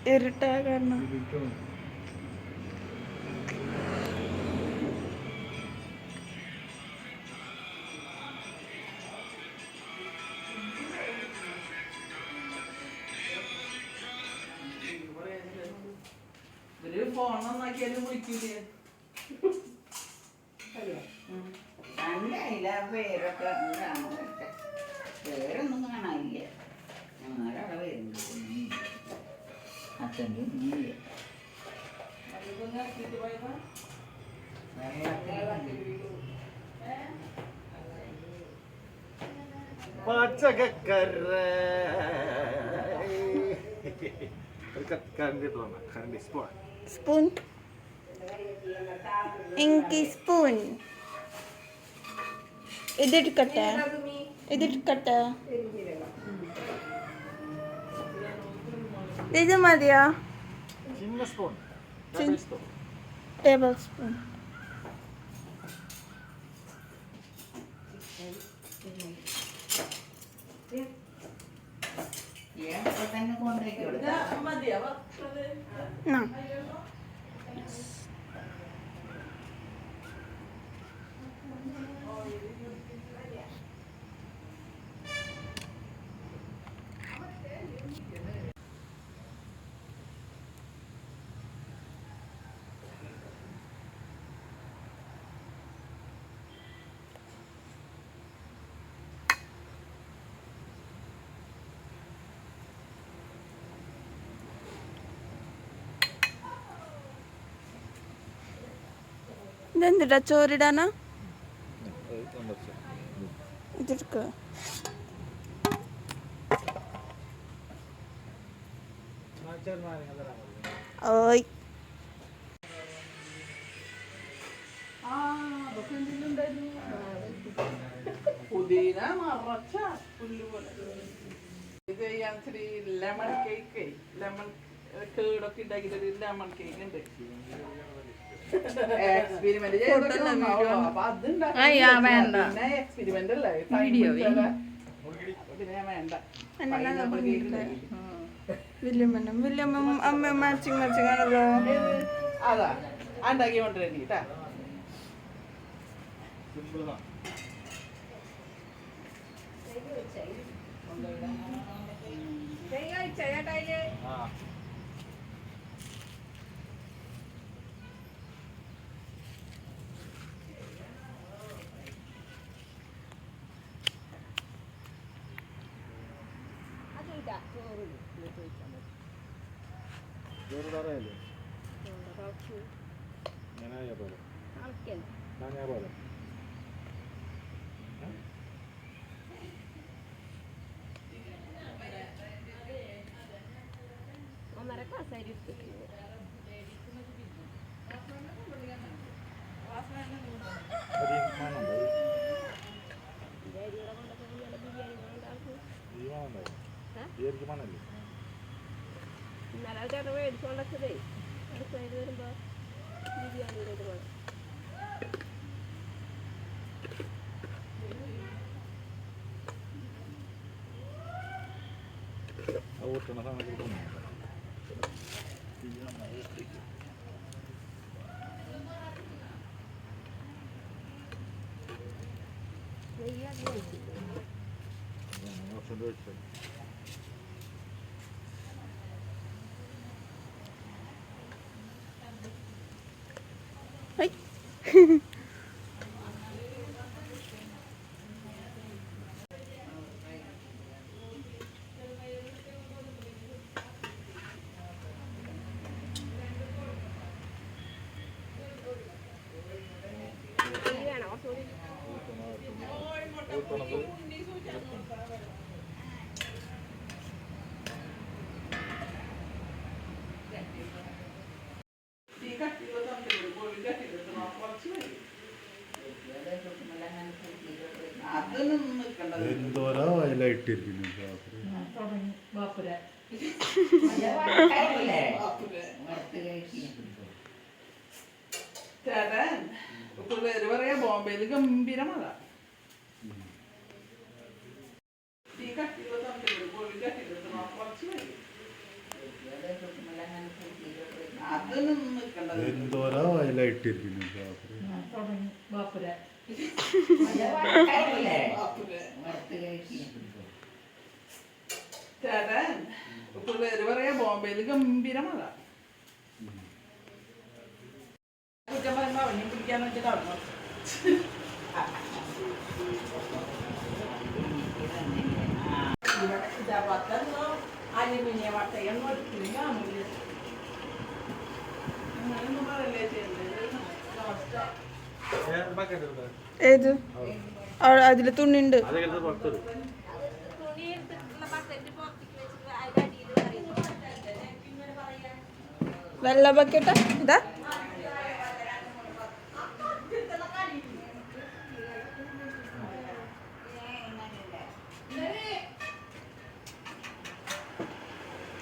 ഇരുട്ടായ കാരണം ഫോൺ നന്നാക്കിയാലും വിളിക്കൂലേ കണ്ടില്ല പേരൊക്കെ പേരൊന്നും കാണാനില്ല ഞങ്ങളവിടെ വരുന്നുണ്ട് അച്ഛൻ്റെ ഒന്നുമില്ല സ്പൂൺ എനിക്ക് സ്പൂൺ ഇതെടുക്കട്ടെ ഇതെടുക്കട്ടെ ഇത് മതിയോ ടേബിൾ സ്പൂൺ തന്നെ കൊണ്ടുപോയി മതിയാ ഇതെന്തിട്ടാ ചോറിടാനാ ഇതെടുക്ക ഓയ് പുതിന മറച്ച പുല്ല് പോലെ ഇത് ചെയ്യാൻ ഇച്ചിരി ലെമൺ കേക്ക് ലെമൺ കേടൊക്കെ ഉണ്ടാക്കിയിട്ടൊരു ലെമൺ കേക്ക് ഉണ്ട് എക്സ്പെരിമെന്റ് എക്സ്പെരിമെന്റ് അല്ലേ പിന്നെ വേണ്ട വല്യമ്മ അമ്മ മാച്ചിങ് മാച്ചിങ് ആണല്ലോ അതാ ഉണ്ടാക്കി കൊണ്ടുവരണ്ടി കേട്ടാ ഇന്നലെ മേടിച്ചോണ്ടേ അടുക്കളയിൽ വരുമ്പോ ബിരിയാണിയിലേക്ക് വേണം എന്തോരാ വയലായിട്ടിരിക്കുന്നു ചേട്ടൻ പിള്ളേര് പറയാ ബോംബെയില് ഗംഭീര മഴ ഈ കട്ടിയുള്ള തമ്മിൽ പൊളി കട്ടിലെത്തണം കുറച്ച് വരും അതൊന്നും നിൽക്കേണ്ടത്. എന്തോരാ വയലായിട്ടിരിക്കുന്നു ബാപ്പുര. ചേട്ടൻ പിള്ളേര് പറയാ ബോംബെയില് ഗംഭീര മഴ. കുറ്റം പറയുമ്പോ അവനെയും പിടിക്കാന്ന് വെച്ചിട്ട് അവിടെ അലുമിനിയ വട്ടയൊന്നും ഒരിക്കലും കാണില്ല. അങ്ങനെയൊന്നും പറയല്ലേ ചെയ്യണ്ടേ. ഏത് അതില് തുണിണ്ട്. തുണി എടുത്തിട്ടുള്ള ബക്കറ്റ് പുറത്തേക്ക് വെച്ചിട്ട് അതിന്റെ അടിയിൽ പറയുന്നു. വെള്ള ബക്കറ്റ ഇതാ.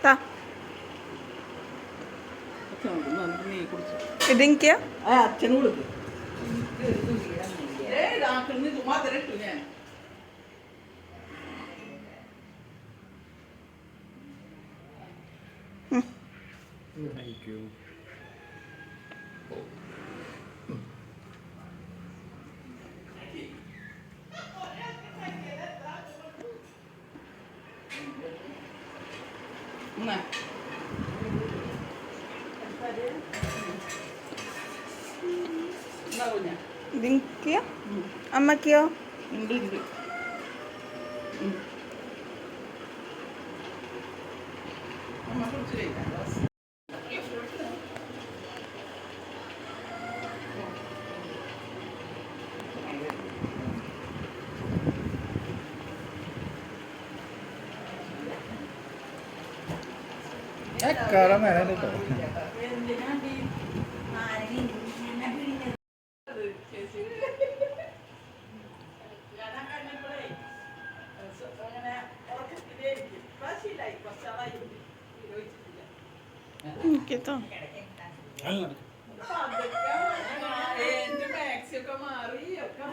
താ. ഇതെനിക്കാ അച്ഛന് കൊടുക്കും. മധുരട്ടു ഞാൻ. ഇതെനിക്കാ അമ്മക്കോ? ഉണ്ട്. അമ്മ കുറിച്ച് കഴിക്കാം. എനിക്കോ മാക്സിയൊക്കെ മാറി ഒക്കെ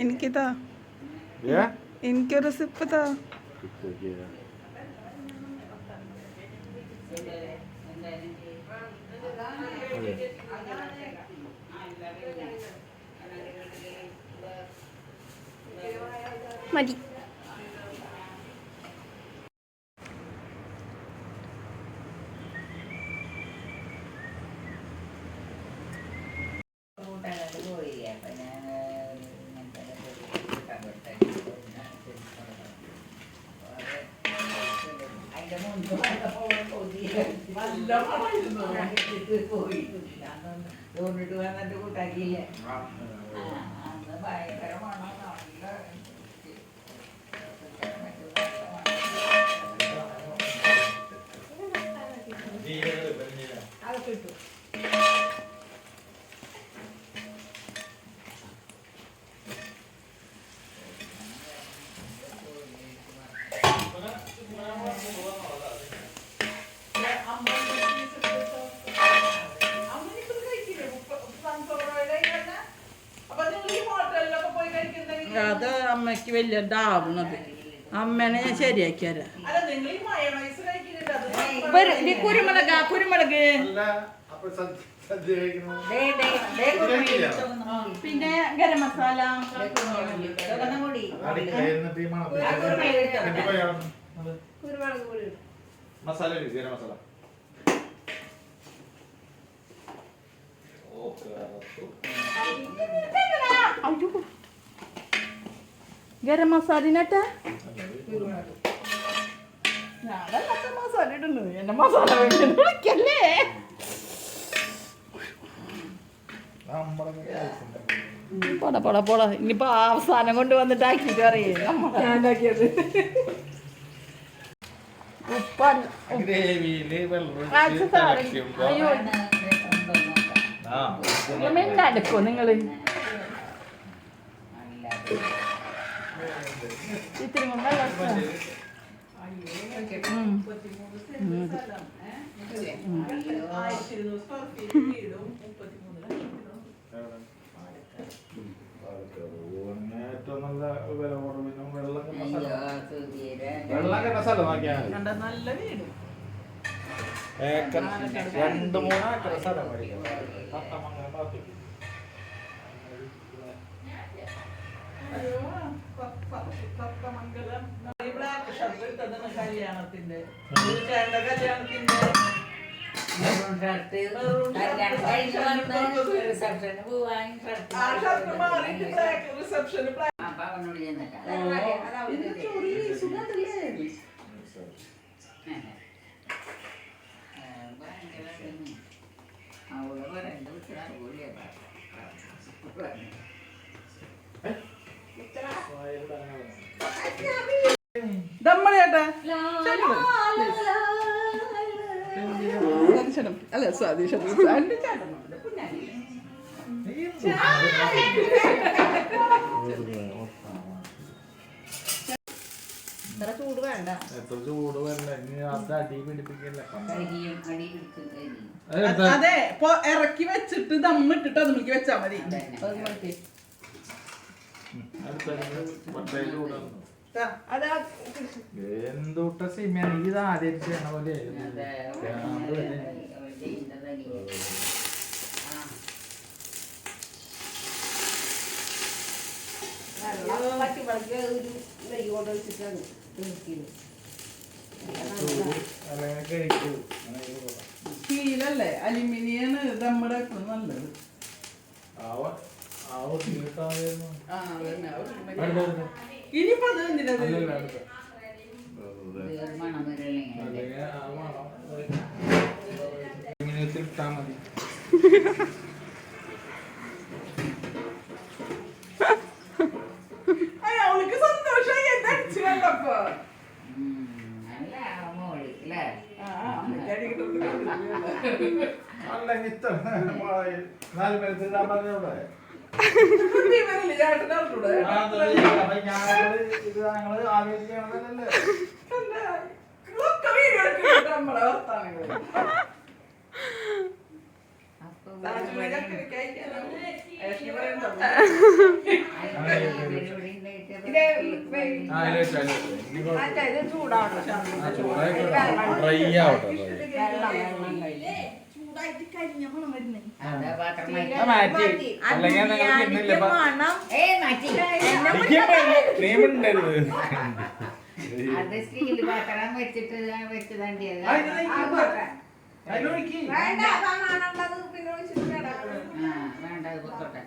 എനിക്കിതാ. എനിക്കൊരു സിപ്പ് താ. മതി. തോന്നിട്ട് വന്നിട്ട് കൂട്ടാക്കിയില്ലേ അന്ന് ഭയങ്കരമാണ്. അത് അമ്മയ്ക്ക് വലിയ ഇതാവണത്. അമ്മേനെ ഞാൻ ശരിയാക്കി തരാം. കുരുമുളക് കുരുമുളക് പിന്നെ ഗരം മസാല കുരുമുളക് പൊടി മസാല ഗരം മസാല ഗരം മസാലിനട്ടെ ഞാനല്ലാത്ത മസാല ഇടുന്നു. എന്റെ മസാല വിളിക്കല്ലേ. പോടാ പോടാ പോടാ. ഇനിയിപ്പോ അവസാനം കൊണ്ട് വന്നിട്ട് ആക്കിട്ട് അറിയേ ഞാനാക്കിയത്. മിണ്ടാടുക്കോ നിങ്ങള്? ഇത്തിരി കൊണ്ട് വെള്ളം ഏറ്റവും നല്ല വില കുറവിനും വെള്ളം കിട്ടുന്ന സ്ഥലം നോക്കിയാൽ കണ്ട നല്ല വീട് ഏക്കർ 2-3 ഏക്കർ സ്ഥലം മേടിക്കണം. തത്തമംഗലം ഭാഗത്തേക്ക്. സത്തമംഗലം ബ്ലാക്ക് ഷർട്ട് ഇട്ടതാണ് കല്യാണത്തിന്റെ ചേട്ടന്റെ കല്യാണത്തിന്റെ റിസപ്ഷന് പോവാൻ ആ ഷർട്ട് മാറിയിട്ട് ബ്ലാക്ക് റിസപ്ഷന് അപ്പൊ അവനോട് ചെന്നിട്ടാ അവള് പറയണ്ട വിളിച്ചാ ദമ്മളേട്ടാ അല്ല സതീഷ് ചൂട് വേണ്ട. എത്ര ചൂട് വരണ്ട ഇനി അത് അടി പിടിപ്പിക്കല്ല. അതെ ഇറക്കി വെച്ചിട്ട് ദമ്മിട്ടിട്ട് അതിലേക്ക് വെച്ചാ മതി. എന്തുട്ട സിനിമയാണ് ഇത് ആദ്യം ചെയ്യണ പോലെ. സ്റ്റീലല്ലേ അലുമിനിയാണ് നമ്മുടെ നല്ലത്. ഇനിയിപ്പോ അത് എന്തിനത് ഇട്ടാ മതി. അവൾക്ക് സന്തോഷമായി എന്നെ അടിച്ചു കണ്ടപ്പോ. അല്ല ഇത്ര 4 പേർക്ക് ഇടാൻ പറഞ്ഞൂടെ? ഞങ്ങള് ആദ്യം ചെയ്യണതല്ലേ. നമ്മളെ വർത്താനങ്ങൾ വെച്ചിട്ട് വെച്ചതാണ്ടിയത് വേണ്ട കൊത്തോട്ടെ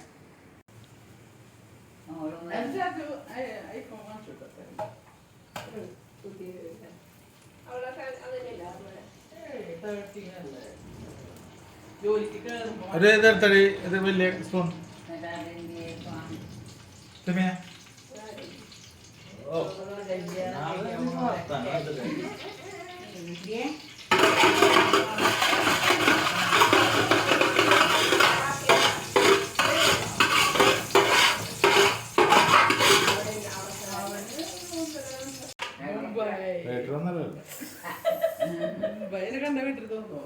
ജോലിക്ക് കേറുമ്പോ ഒരു ഇതെടുത്തടി ഇത് വലിയ സ്പൂൺ. ഓ ഭയങ്കര കണ്ട വീട്ടിൽ തോന്നോ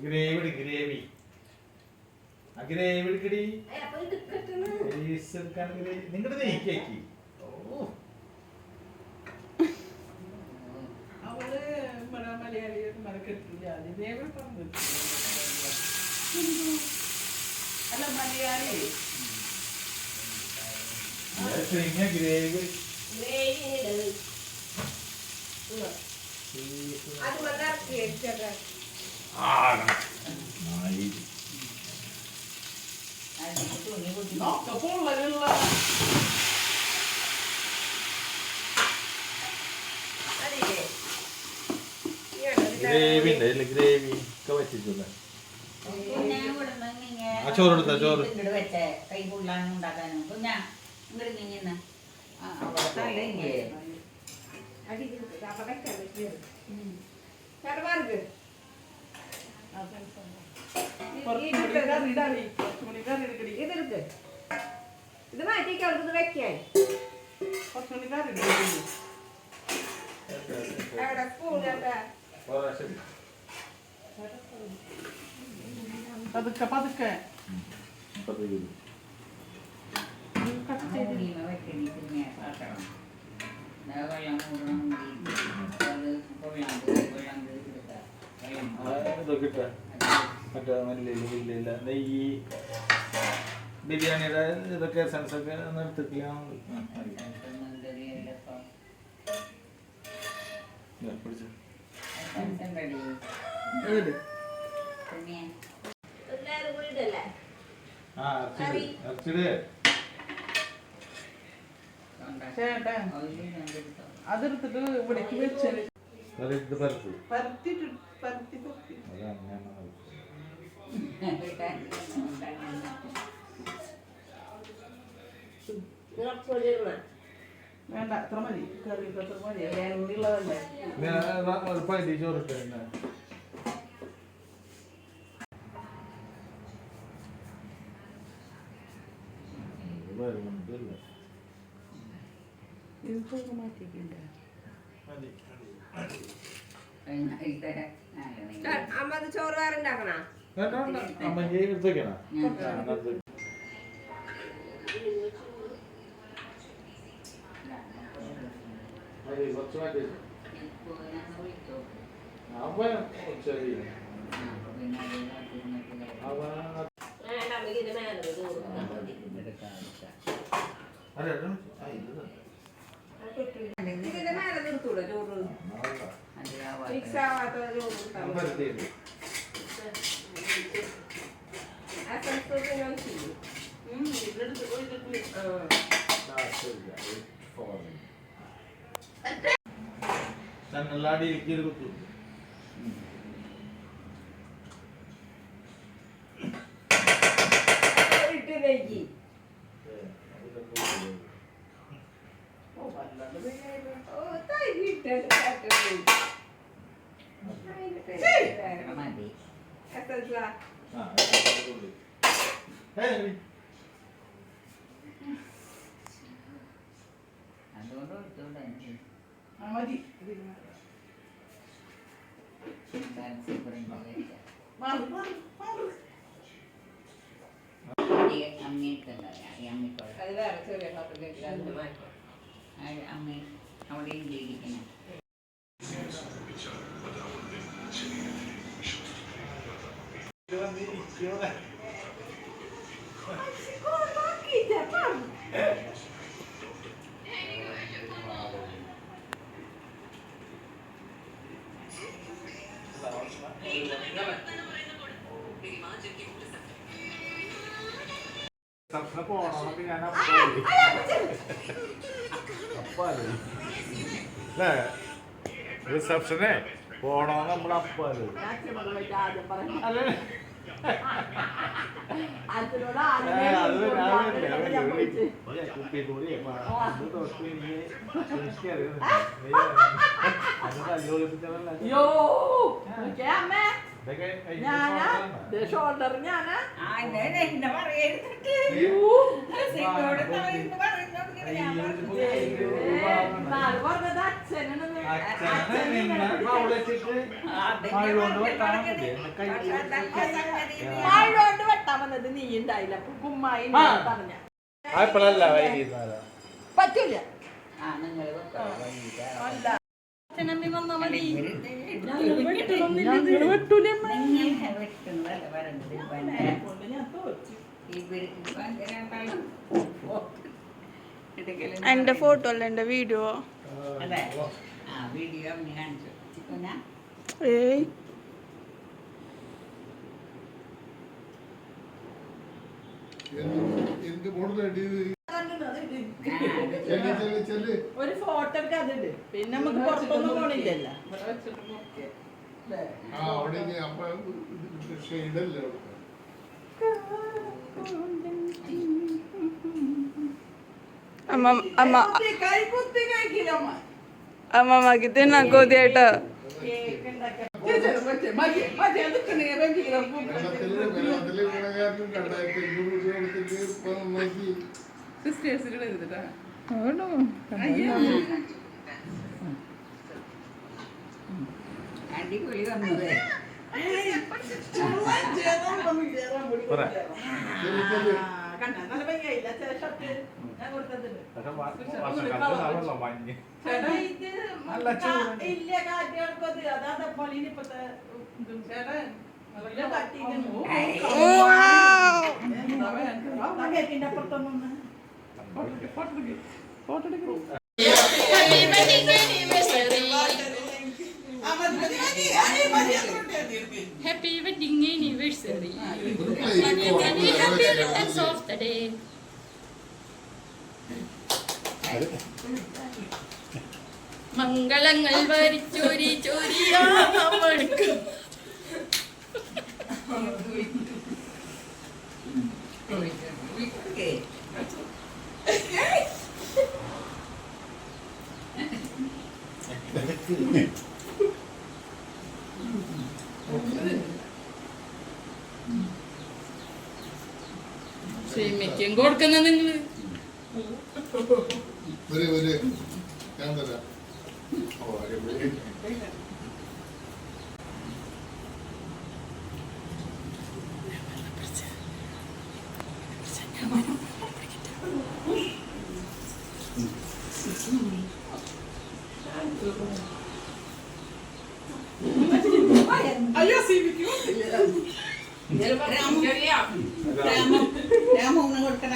ഗ്രേവി ഗ്രേവി ഗ്രേവി എടുക്കടി. നിങ്ങളുടെ നെയ്ക്കേക്ക് അവള് മലയാളി മലക്കെട്ടില്ല അതിനേവൾ പറഞ്ഞു. അല്ല മലയാളി ഗ്രേവി പൊള്ളലുള്ള ഗ്രേവി ഉണ്ട് ഗ്രേവി ഒക്കെ പറ്റിച്ചോളെ. ആ ചോറ് എടുത്താ ചോറ് വെച്ചേ കൈ കൊള്ളാനും ഉണ്ടാക്കാനും കുഞ്ഞാ ഇങ്ങോട്ട് നീങ്ങുന്ന കടമാർക്ക് ഇതെടുക്ക്. ഇത് മാറ്റിക്ക് അവിടുന്ന് വെക്കാൻ. അവിടെ സ്പൂണൊക്കെ പതുക്കെ പതുക്കെ മറ്റേ നെയ്യ് ബിരിയാണിയുടെ ഇതൊക്കെ എസൻസ് ഒക്കെ എടുത്തിട്ടില്ല. എല്ലാരും കൂടി ഇടല്ലേ? ചേട്ടാ അതെടുത്തിട്ട് ഇവിടേക്ക് വെച്ചാല് പരത്തി തൊട്ടി വേണ്ട അത്ര മതി കറി അത്ര മതി എണ്ണയുള്ളതല്ലേ. ചോറിട്ട് ഇതൊക്കെ മാറ്റിക്കില്ല. അമ്മ അത് ചോറ് വേറെ ഉണ്ടാക്കണ? അമ്മ എടുത്തേക്കണ കുറച്ച് മാറ്റി ഇതിന്റെ മേലെ നിർത്തൂടെ ചോറ്? മിക്സ് ആവാത്ത ചോറ് ചന്നല്ലാടി ഇരിക്കരുത് കുത്തു ഇട്ട് നെയ്യ് മതി അത് വേറെ ചെറിയ പാത്രത്തിലേക്ക് അമ്മ അവിടെ ഇരിക്കണം. പോണോന്നൊക്കെ ഞാൻ റിസപ്ഷനെ പോണോ നമ്മൾ അപ്പാല് അല്ലേ ഷോൾഡർ ഞാനാ മഴോണ്ട് വെട്ടാൻ വന്നത് നീ ഉണ്ടായില്ല. കുമ്മായി പറഞ്ഞ പറ്റൂല. അല്ല അച്ഛനമ്മി വന്നാ മതി. ഞങ്ങള് വെട്ടൂല. എന്റെ ഫോട്ടോ അല്ല എന്റെ വീഡിയോ. ഏയ് ഒരു ഫോട്ടോ ഒക്കെ അതുണ്ട്. പിന്നെ നമുക്ക് പുറത്തൊന്നും പോണില്ലല്ലോ. അമ്മമ്മക്ക് തിന്നാൻ കൊതിയായിട്ടോ. വെള്ളത്തില് ഗുണകാരനും 2500 രൂപ കൊടുത്തിട്ട് ഇപ്പൊ നോക്കി സിസ്റ്റേഴ്സിലൂടെ എഴുതിട്ടാ ആണോ? അടിപൊളി വന്നത് Happy wedding anniversary. Many happy returns of the day. മംഗളങ്ങൾ വരിച്ചോരി ചോരിയാമടുക്കും. ക്ഷമിക്കും കൊടുക്കുന്ന നിങ്ങള് ഞാൻ തരാം. ഓ, അടിപൊളി. അയ്യോ സീവിക്കൂ രാമൂന്ന് കൊടുക്കണ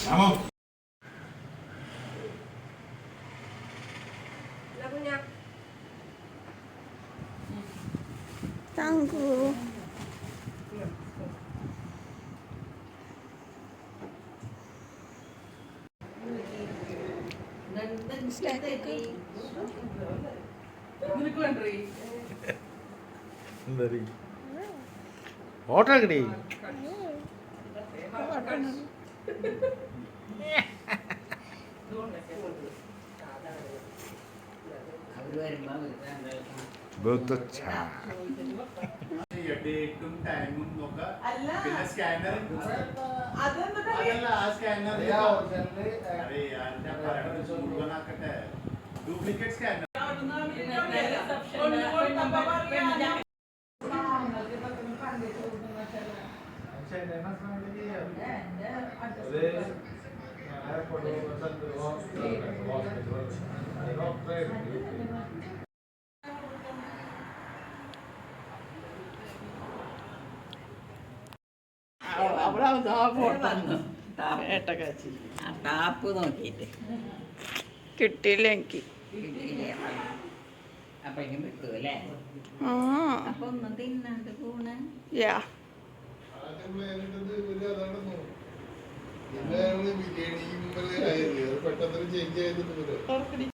രാമോ. കുഞ്ഞാ താങ്ക് യു. നിനക്ക് വേണ്ടേ ഫോട്ടോ കിട്ടി. അവര് വരുമ്പോ ഡേറ്റും ടൈമും നോക്കാം. അല്ല പിന്നെ സ്കാനർ അതെന്താ അതല്ല ആ സ്കാനർ അതെ ഞാൻ പറയണത് മുഴുവനാക്കട്ടെ. ഡ്യൂപ്ലിക്കേറ്റ് സ്കാനർ അവിടെ ഏട്ടക്കാച്ചി ആ ടാപ്പ് നോക്കിയിട്ട് കിട്ടിയില്ല എനിക്ക്. അപ്പൊ ഇങ്ങനെ വിട്ടു അല്ലേ? ആ അപ്പൊ ഒന്നും തിന്നാണ്ട് പോണ യാ ബിരിയാണി പെട്ടെന്ന് ചേഞ്ച് ചെയ്തിട്ട്